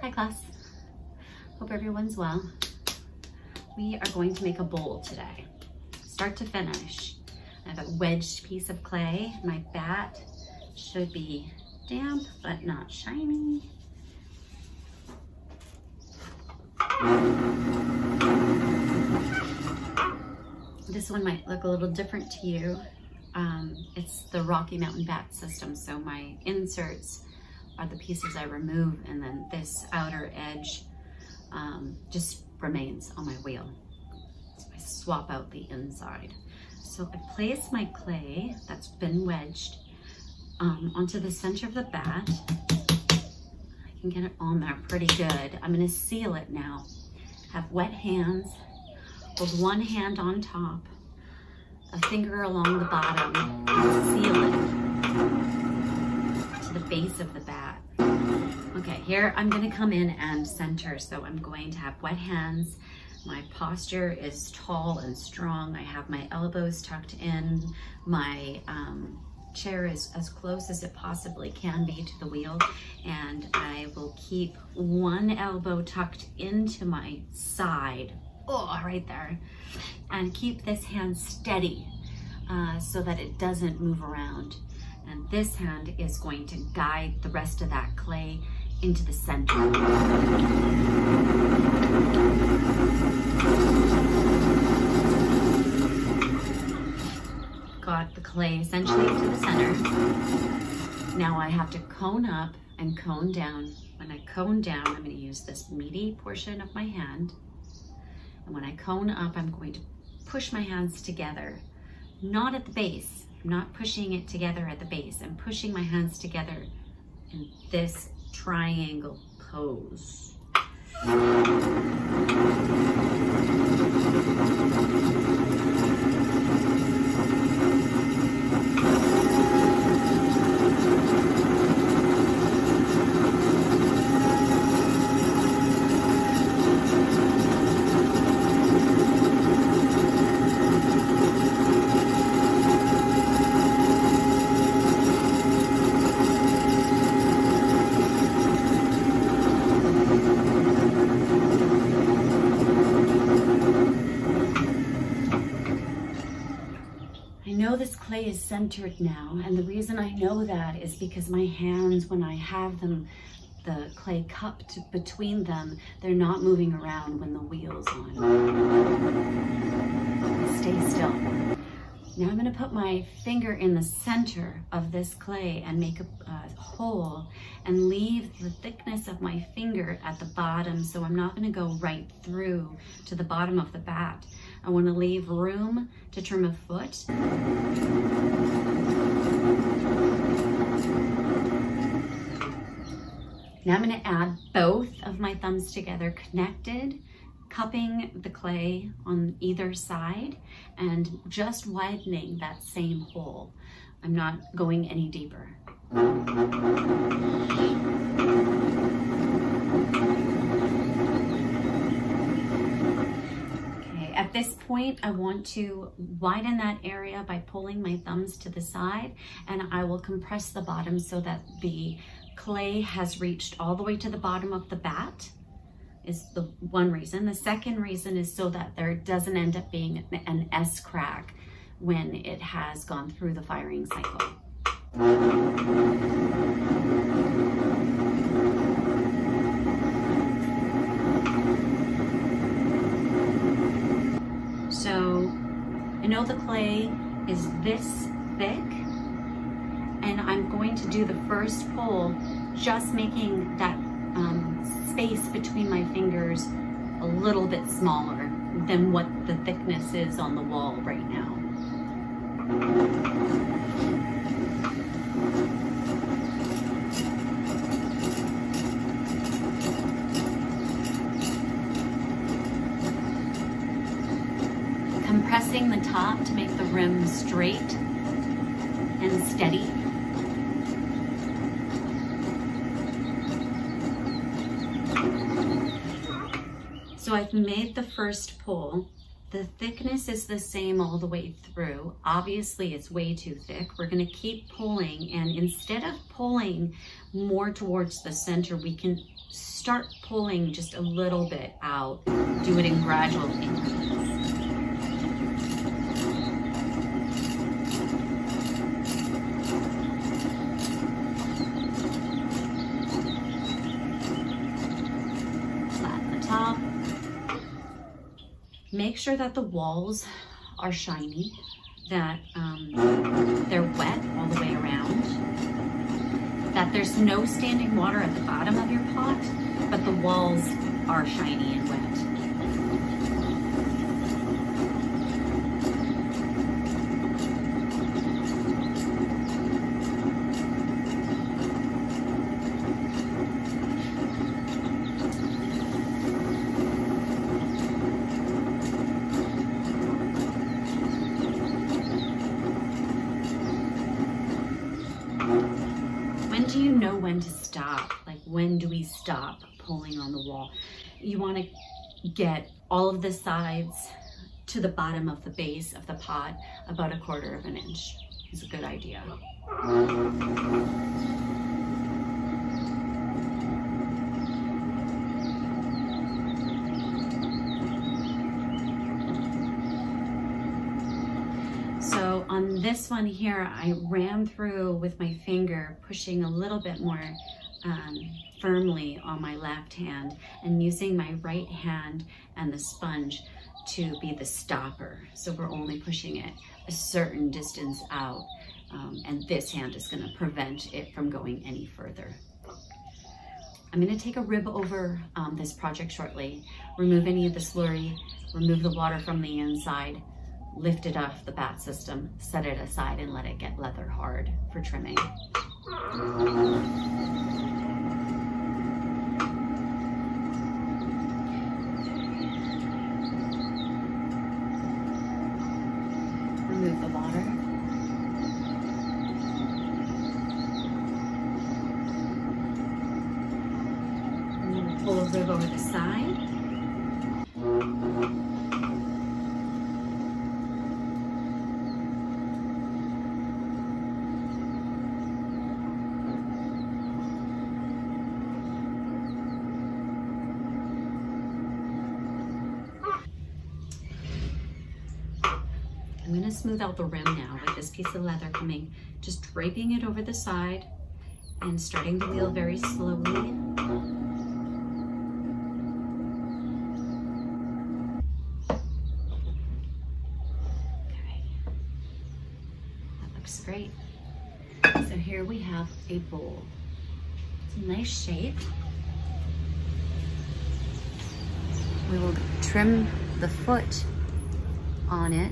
Hi class, hope everyone's well. We are going to make a bowl today, start to finish. I have a wedged piece of clay. My bat should be damp but not shiny. This one might look a little different to you. It's the Rocky Mountain bat system, so my inserts are the pieces I remove, and then this outer edge just remains on my wheel. So I swap out the inside. So I place my clay that's been wedged onto the center of the bat. I can get it on there pretty good. I'm gonna seal it now. Have wet hands, hold one hand on top, a finger along the bottom, and seal it to the base of the bat. Okay, here I'm gonna come in and center. So I'm going to have wet hands. My posture is tall and strong. I have my elbows tucked in. My chair is as close as it possibly can be to the wheel. And I will keep one elbow tucked into my side, right there. And keep this hand steady so that it doesn't move around. And this hand is going to guide the rest of that clay into the center. Got the clay essentially to the center. Now I have to cone up and cone down. When I cone down, I'm going to use this meaty portion of my hand. And when I cone up, I'm going to push my hands together, not at the base. I'm not pushing it together at the base. I'm pushing my hands together in this triangle pose. This clay is centered now, and the reason I know that is because my hands, when I have them, the clay cupped between them, they're not moving around when the wheel's on. Stay still. Now I'm going to put my finger in the center of this clay and make a hole and leave the thickness of my finger at the bottom, so I'm not going to go right through to the bottom of the bat. I want to leave room to trim a foot. Now I'm going to add both of my thumbs together, connected, cupping the clay on either side and just widening that same hole. I'm not going any deeper. At this point, I want to widen that area by pulling my thumbs to the side, and I will compress the bottom so that the clay has reached all the way to the bottom of the bat, is the one reason. The second reason is so that there doesn't end up being an S crack when it has gone through the firing cycle. So I know the clay is this thick, and I'm going to do the first pull, just making that space between my fingers a little bit smaller than what the thickness is on the wall right now. Compressing the top to make the rim straight and steady. So I've made the first pull, The thickness is the same all the way through. Obviously it's way too thick. We're gonna keep pulling, and instead of pulling more towards the center, we can start pulling just a little bit out. Do it in gradual increments. Flatten the top. Make sure that the walls are shiny, that they're wet all the way around, that there's no standing water at the bottom of your pot, but the walls are shiny and wet. When do you know when to stop? Like, when do we stop pulling on the wall? You want to get all of the sides to the bottom of the base of the pot about 1/4 of an inch is a good idea. So on this one here, I ran through with my finger, pushing a little bit more firmly on my left hand and using my right hand and the sponge to be the stopper. So we're only pushing it a certain distance out, and this hand is going to prevent it from going any further. I'm going to take a rib over this project shortly, remove any of the slurry, remove the water from the inside, lift it off the bat system, set it aside, and let it get leather hard for trimming. Remove the water. I'm going to pull a rib over the side. I'm going to smooth out the rim now with this piece of leather coming, just draping it over the side and starting the wheel very slowly. Okay, that looks great. So here we have a bowl. It's a nice shape. We will trim the foot on it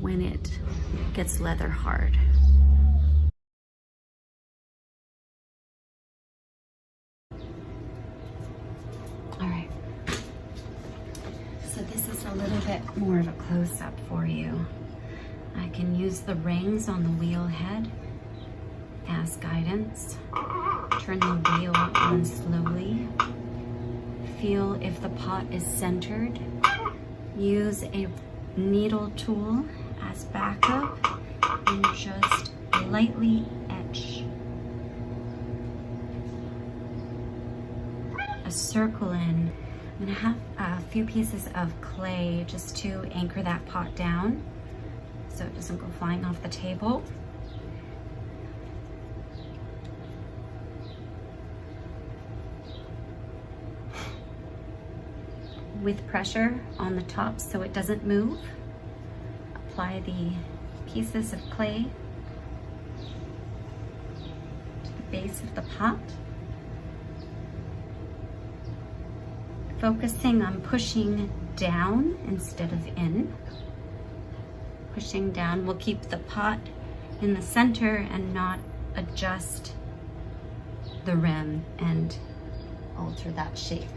when it gets leather hard. All right, so this is a little bit more of a close-up for you. I can use the rings on the wheel head as guidance. Turn the wheel on slowly. Feel if the pot is centered. Use a needle tool as backup and just lightly etch a circle in. I'm gonna have a few pieces of clay just to anchor that pot down so it doesn't go flying off the table. With pressure on the top so it doesn't move, apply the pieces of clay to the base of the pot, focusing on pushing down instead of in. Pushing down will keep the pot in the center and not adjust the rim and alter that shape.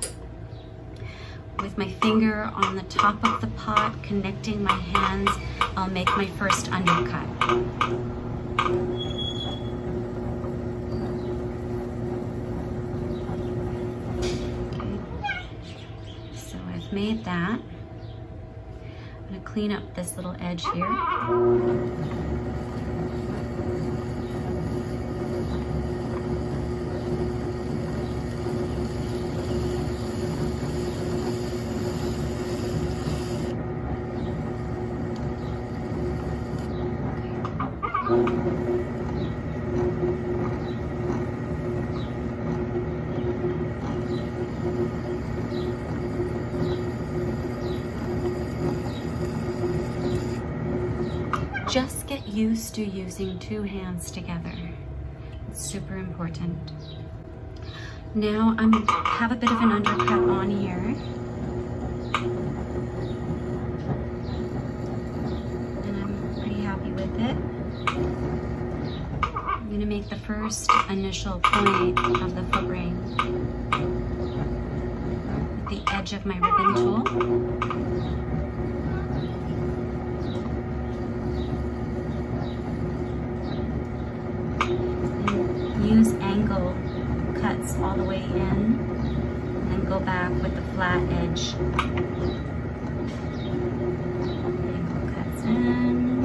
With my finger on the top of the pot, connecting my hands, I'll make my first undercut. Okay. So I've made that, I'm gonna clean up this little edge here. Just get used to using two hands together. It's super important. Now I have a bit of an undercut on here. And I'm pretty happy with it. I'm gonna make the first initial point of the foot ring with the edge of my ribbon tool. Use angle cuts all the way in, and then go back with the flat edge. Angle cuts in,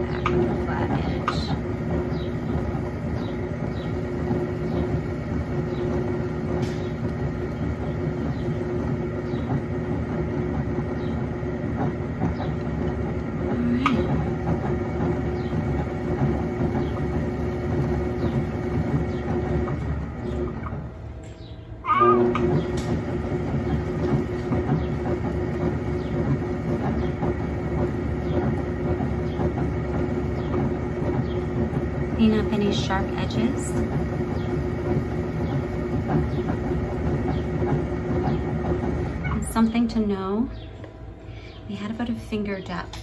back with the flat edge. Clean up any sharp edges. And something to know, we had about a finger depth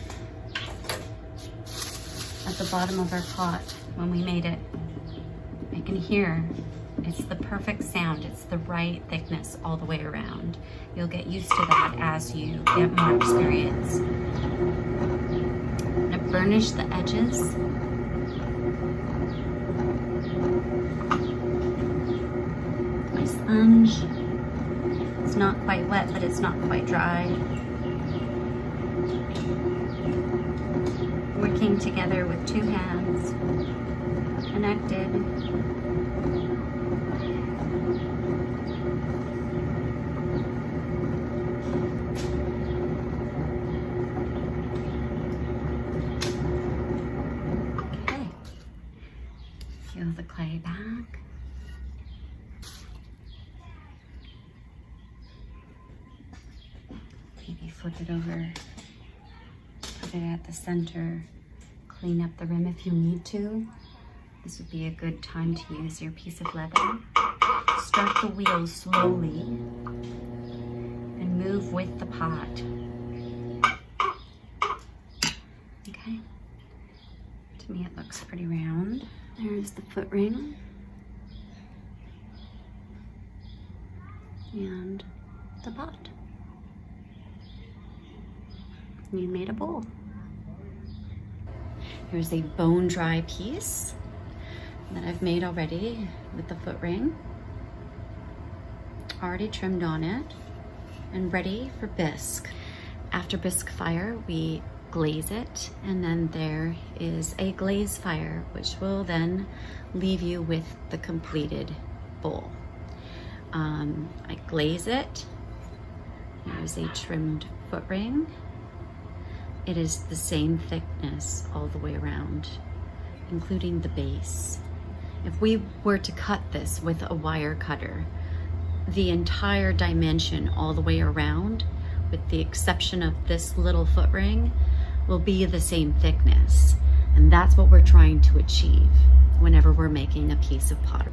at the bottom of our pot when we made it. I can hear it's the perfect sound. It's the right thickness all the way around. You'll get used to that as you get more experience. I'm gonna burnish the edges. My sponge. It's not quite wet, but it's not quite dry. Working together with two hands, connected. Okay. Peel the clay back. Maybe flip it over, put it at the center, clean up the rim if you need to. This would be a good time to use your piece of leather. Start the wheel slowly and move with the pot. Okay, to me it looks pretty round. There's the foot ring and the pot. You made a bowl. Here's a bone dry piece that I've made already with the foot ring. Already trimmed on it and ready for bisque. After bisque fire, we glaze it, and then there is a glaze fire, which will then leave you with the completed bowl. I glaze it. Here's a trimmed foot ring. It is the same thickness all the way around, including the base. If we were to cut this with a wire cutter, the entire dimension all the way around, with the exception of this little foot ring, will be the same thickness. And that's what we're trying to achieve whenever we're making a piece of pottery.